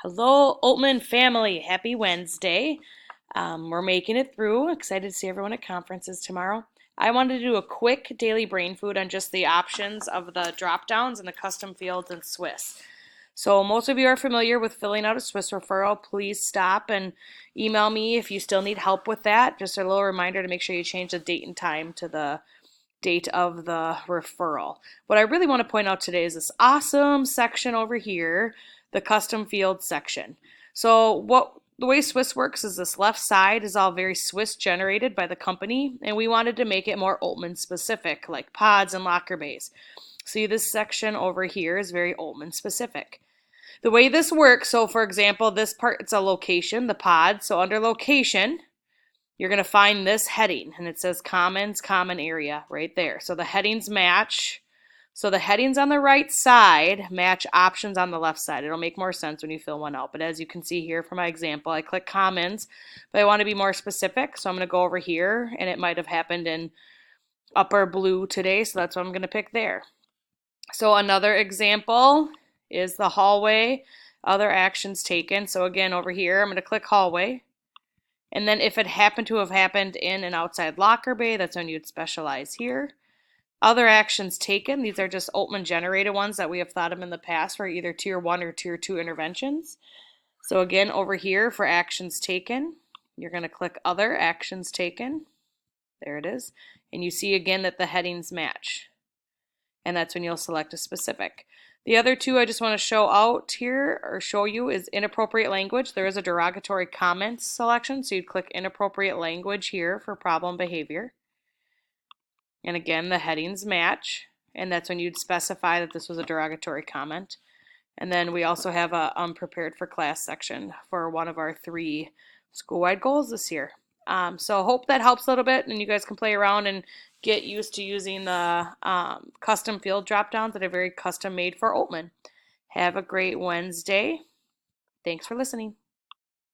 Hello, Altman family. Happy Wednesday. We're making it through. Excited to see everyone at conferences tomorrow. I wanted to do a quick daily brain food on just the options of the drop downs and the custom fields in SWIS. So most of you are familiar with filling out a SWIS referral. Please stop and email me if you still need help with that. Just a little reminder to make sure you change the date and time to the date of the referral. What I really want to point out today is this awesome section over here, the custom field section. So the way SWIS works is this left side is all very SWIS generated by the company, and we wanted to make it more Altman specific, like pods and locker bays. See, this section over here is very Altman specific. The way this works, so for example, this part, it's a location, the pod. So under location, you're going to find this heading, and it says Commons, Common Area right there. So the headings match. So the headings on the right side match options on the left side. It'll make more sense when you fill one out. But as you can see here for my example, I click Commons, but I want to be more specific. So I'm going to go over here, and it might have happened in upper blue today, so that's what I'm going to pick there. So another example is the hallway, other actions taken. So again, over here, I'm going to click hallway. And then if it happened to have happened in an outside locker bay, that's when you'd specialize here. Other actions taken, these are just Altman generated ones that we have thought of in the past for either tier 1 or tier 2 interventions. So again, over here for actions taken, you're going to click other actions taken. There it is. And you see again that the headings match. And that's when you'll select a specific. The other two I just want to show out here or show you is inappropriate language. There is a derogatory comments selection, so you'd click inappropriate language here for problem behavior. And again, the headings match, and that's when you'd specify that this was a derogatory comment. And then we also have a unprepared for class section for one of our 3 school-wide goals this year. So hope that helps a little bit, and you guys can play around and get used to using the custom field drop downs that are very custom made for Altman. Have a great Wednesday. Thanks for listening.